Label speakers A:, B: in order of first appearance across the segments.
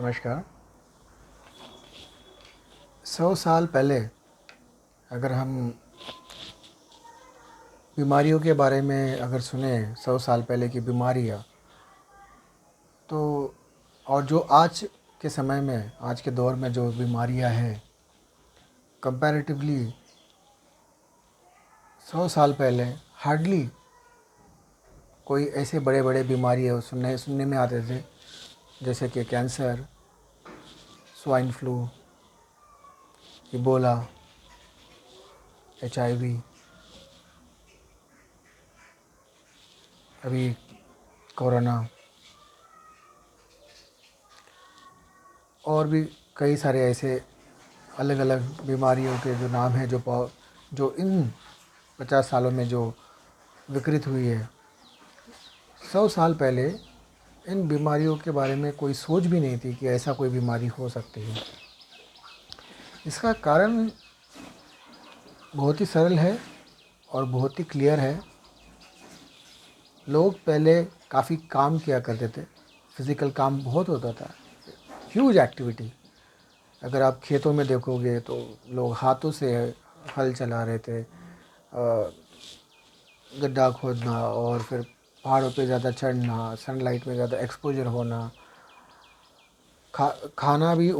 A: नमस्कार। 100 साल पहले अगर हम बीमारियों के बारे में अगर सुने, 100 साल पहले की बीमारियाँ, तो और जो आज के समय में, आज के दौर में जो बीमारियाँ हैं, कंपैरेटिवली 100 साल पहले हार्डली कोई ऐसे बड़े बड़े बीमारियाँ सुनने में आते थे, जैसे कि cancer, swine flu, Ebola, HIV, अभी कोरोना और भी कई सारे ऐसे अलग अलग बीमारियों के जो नाम हैं, जो इन 50 सालों में जो विकृत हुई है। 100 साल पहले इन बीमारियों के बारे में कोई सोच भी नहीं थी कि ऐसा कोई बीमारी हो सकती है। इसका कारण बहुत ही सरल है और बहुत ही क्लियर है। लोग पहले काफ़ी काम किया करते थे, फिज़िकल काम बहुत होता था, ह्यूज एक्टिविटी। अगर आप खेतों में देखोगे तो लोग हाथों से हल चला रहे थे, गड्ढा खोदना और फिर पहाड़ों पे ज़्यादा चढ़ना, सनलाइट में ज़्यादा एक्सपोजर होना। खाना भी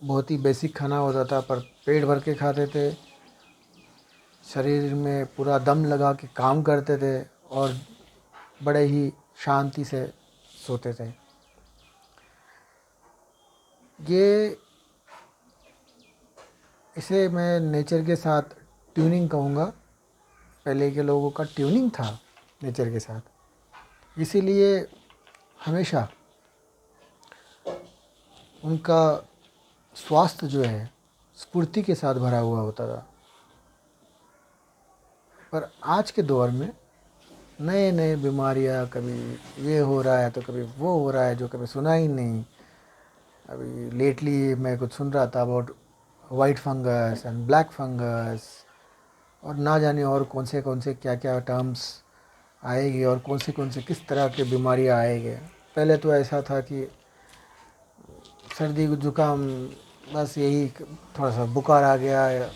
A: बहुत ही बेसिक खाना होता था, पर पेट भर के खाते थे, शरीर में पूरा दम लगा के काम करते थे और बड़े ही शांति से सोते थे। इसे मैं नेचर के साथ ट्यूनिंग कहूँगा। पहले के लोगों का ट्यूनिंग था नेचर के साथ, इसीलिए हमेशा उनका स्वास्थ्य जो है स्फूर्ति के साथ भरा हुआ होता था। पर आज के दौर में नए नए बीमारियाँ, कभी ये हो रहा है तो कभी वो हो रहा है, जो कभी सुना ही नहीं। अभी लेटली मैं कुछ सुन रहा था about white fungus and black fungus, और ना जाने और कौन से क्या क्या टर्म्स आएगी और कौन से किस तरह के बीमारियाँ आएंगे। पहले तो ऐसा था कि सर्दी जुकाम, बस यही थोड़ा सा बुखार आ गया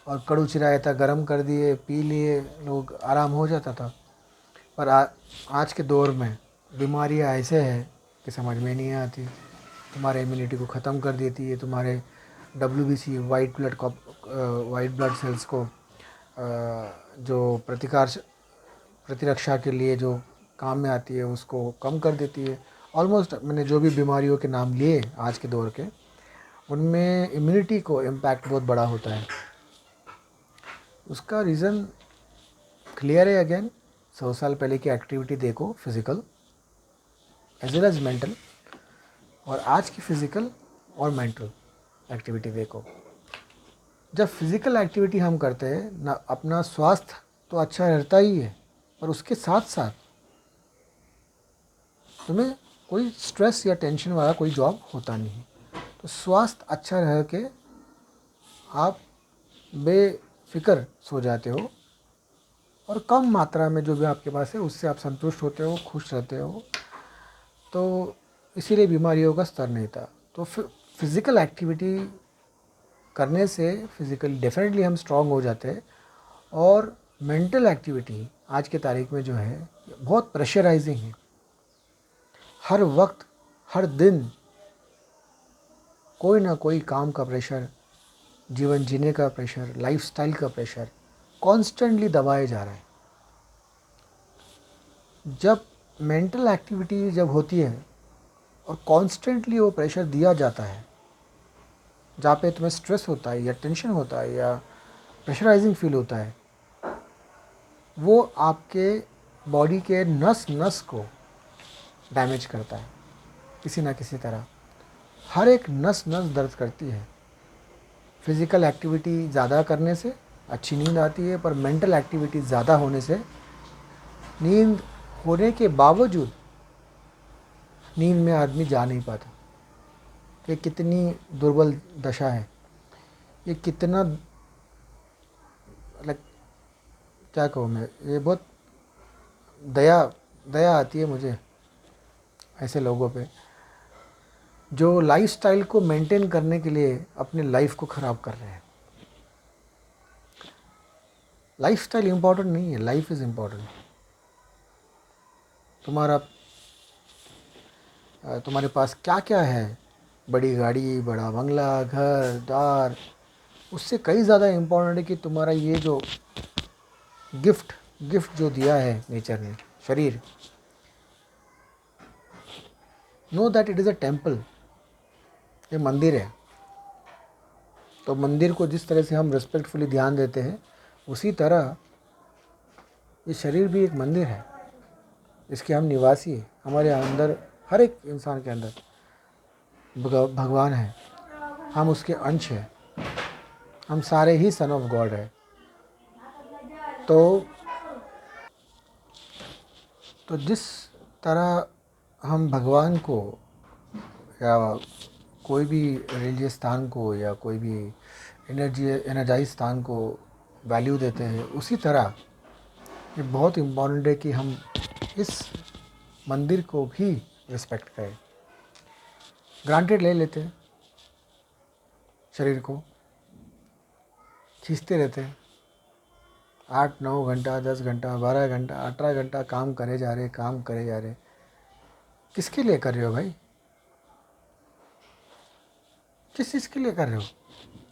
A: और कड़ू चिरायता गरम कर दिए, पी लिए, लोग आराम हो जाता था। पर आज के दौर में बीमारियाँ ऐसे हैं कि समझ में नहीं आती। तुम्हारे इम्यूनिटी को ख़त्म कर देती है, तुम्हारे WBC वाइट ब्लड सेल्स को जो प्रतिरक्षा के लिए जो काम में आती है उसको कम कर देती है। ऑलमोस्ट मैंने जो भी बीमारियों के नाम लिए आज के दौर के, उनमें इम्यूनिटी को इम्पैक्ट बहुत बड़ा होता है। उसका रीज़न क्लियर है। अगेन 100 साल पहले की एक्टिविटी देखो, physical as well as mental, और आज की फ़िज़िकल और मेंटल एक्टिविटी देखो। जब फिज़िकल एक्टिविटी हम करते हैं ना, अपना स्वास्थ्य तो अच्छा रहता ही है, पर उसके साथ साथ तुम्हें कोई स्ट्रेस या टेंशन वाला कोई जॉब होता नहीं। तो स्वास्थ्य अच्छा रह के आप बेफिक्र सो जाते हो और कम मात्रा में जो भी आपके पास है उससे आप संतुष्ट होते हो, खुश रहते हो। तो इसीलिए बीमारियों का स्तर नहीं था। तो फिज़िकल एक्टिविटी करने से फिज़िकली डेफिनेटली हम स्ट्रांग हो जाते हैं। और मेंटल एक्टिविटी आज के तारीख में जो है बहुत प्रेशराइजिंग है। हर वक्त, हर दिन कोई ना कोई काम का प्रेशर, जीवन जीने का प्रेशर, लाइफस्टाइल का प्रेशर कॉन्स्टेंटली दबाए जा रहा है। जब मेंटल एक्टिविटी जब होती है और कॉन्स्टेंटली वो प्रेशर दिया जाता है, जहाँ पे तुम्हें स्ट्रेस होता है या टेंशन होता है या प्रेशराइजिंग फील होता है, वो आपके बॉडी के नस नस को डैमेज करता है किसी ना किसी तरह। हर एक नस नस दर्द करती है। फिज़िकल एक्टिविटी ज़्यादा करने से अच्छी नींद आती है, पर मेंटल एक्टिविटी ज़्यादा होने से नींद होने के बावजूद नींद में आदमी जा नहीं पाता। ये कितनी दुर्बल दशा है, ये कितना, लाइक क्या कहूँ मैं, ये बहुत दया दया आती है मुझे ऐसे लोगों पे। जो लाइफस्टाइल को मेंटेन करने के लिए अपने लाइफ को ख़राब कर रहे हैं। लाइफस्टाइल इम्पोर्टेंट नहीं है, लाइफ इज़ इम्पोर्टेंट। तुम्हारे पास क्या क्या है, बड़ी गाड़ी, बड़ा बंगला, घर दार, उससे कई ज़्यादा इम्पोर्टेंट है कि तुम्हारा ये जो गिफ्ट जो दिया है नेचर ने, शरीर। Know that it is a temple, ये मंदिर है। तो मंदिर को जिस तरह से हम रिस्पेक्टफुली ध्यान देते हैं, उसी तरह ये शरीर भी एक मंदिर है, इसके हम निवासी हैं। हमारे अंदर, हर एक इंसान के अंदर भगवान है, हम उसके अंश हैं, हम सारे ही सन ऑफ गॉड है। तो जिस तरह हम भगवान को या कोई भी रिलीजियस स्थान को या कोई भी एनर्जाइज स्थान को वैल्यू देते हैं, उसी तरह ये बहुत इम्पॉर्टेंट है कि हम इस मंदिर को भी रिस्पेक्ट करें। ग्रांटेड ले लेते हैं, शरीर को खींचते रहते हैं, 8-9 घंटा, 10 घंटा, 12 घंटा, 18 घंटा काम करे जा रहे। किसके लिए कर रहे हो भाई? किस चीज़ के लिए कर रहे हो?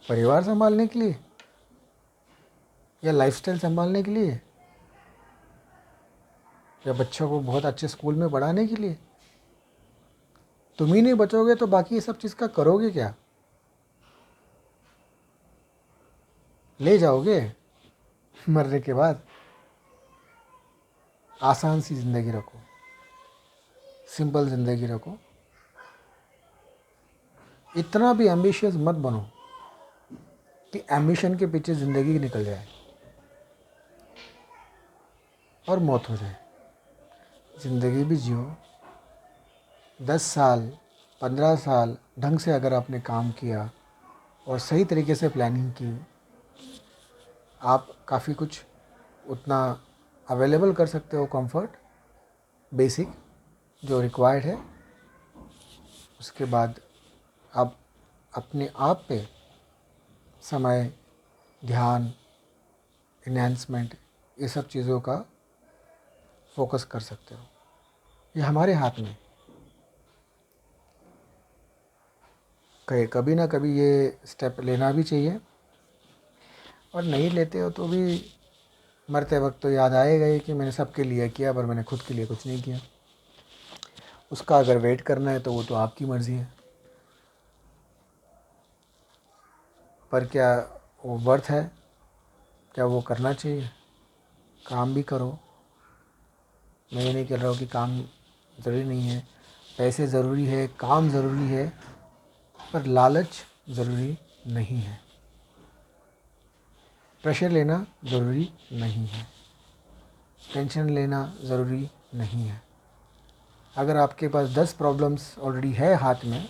A: परिवार संभालने के लिए या लाइफस्टाइल संभालने के लिए या बच्चों को बहुत अच्छे स्कूल में पढ़ाने के लिए? तुम ही नहीं बचोगे तो बाकी ये सब चीज़ का करोगे क्या? ले जाओगे मरने के बाद? आसान सी ज़िंदगी रखो, सिंपल ज़िंदगी रखो। इतना भी एम्बिशियस मत बनो कि एम्बिशन के पीछे ज़िंदगी निकल जाए और मौत हो जाए। ज़िंदगी भी जियो। 10 साल, 15 साल ढंग से अगर आपने काम किया और सही तरीके से प्लानिंग की, आप काफ़ी कुछ उतना अवेलेबल कर सकते हो, कंफर्ट बेसिक जो रिक्वायर्ड है। उसके बाद आप अपने आप पे समय, ध्यान, इन्हेंसमेंट, ये सब चीज़ों का फोकस कर सकते हो। ये हमारे हाथ में। कभी ना कभी ये स्टेप लेना भी चाहिए, और नहीं लेते हो तो भी मरते वक्त तो याद आएगा ही कि मैंने सबके लिए किया पर मैंने खुद के लिए कुछ नहीं किया। उसका अगर वेट करना है तो वो तो आपकी मर्ज़ी है, पर क्या वो वर्थ है? क्या वो करना चाहिए? काम भी करो। मैं ये नहीं कह रहा हूँ कि काम ज़रूरी नहीं है, पैसे ज़रूरी है, काम ज़रूरी है, पर लालच ज़रूरी नहीं है। प्रेशर लेना ज़रूरी नहीं है, टेंशन लेना ज़रूरी नहीं है। अगर आपके पास 10 प्रॉब्लम्स ऑलरेडी है हाथ में,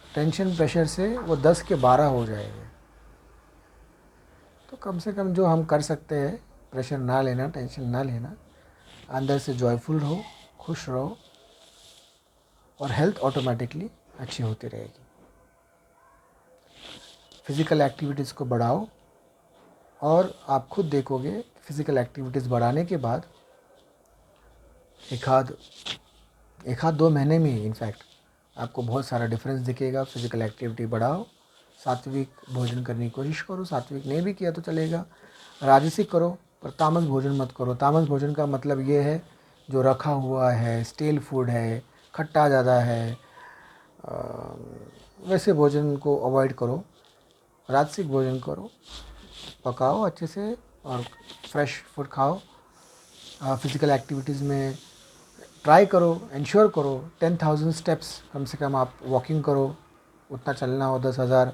A: टेंशन प्रेशर से वो 10 के 12 हो जाएंगे। तो कम से कम जो हम कर सकते हैं, प्रेशर ना लेना, टेंशन ना लेना, अंदर से जॉयफुल रहो, खुश रहो, और हेल्थ ऑटोमेटिकली अच्छी होती रहेगी। फिज़िकल एक्टिविटीज़ को बढ़ाओ, और आप खुद देखोगे फिज़िकल एक्टिविटीज़ बढ़ाने के बाद एक आध 2 महीने में इनफैक्ट आपको बहुत सारा डिफरेंस दिखेगा। फिज़िकल एक्टिविटी बढ़ाओ, सात्विक भोजन करने की कोशिश करो। सात्विक नहीं भी किया तो चलेगा, राजसिक करो, पर तामस भोजन मत करो। तामस भोजन का मतलब ये है जो रखा हुआ है, स्टेल फूड है, खट्टा ज़्यादा है, वैसे भोजन को अवॉइड करो। राजसिक भोजन करो, पकाओ अच्छे से और फ्रेश फूड खाओ। फिज़िकल एक्टिविटीज़ में ट्राई करो, इंश्योर करो 10,000 स्टेप्स कम से कम आप वॉकिंग करो। उतना चलना हो, 10,000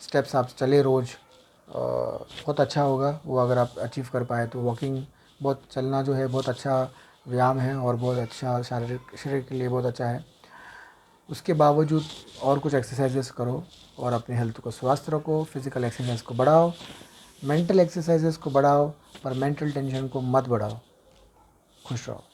A: स्टेप्स आप चले रोज़, बहुत अच्छा होगा वो अगर आप अचीव कर पाए तो। वॉकिंग, बहुत चलना जो है बहुत अच्छा व्यायाम है और बहुत अच्छा शारीरिक शरीर के लिए बहुत अच्छा है। उसके बावजूद और कुछ एक्सरसाइजेस करो और अपने हेल्थ को स्वस्थ रखो। फिज़िकल एक्सरसाइज को बढ़ाओ, मेंटल एक्सरसाइजेस को बढ़ाओ, पर मेंटल टेंशन को मत बढ़ाओ। खुश रहो।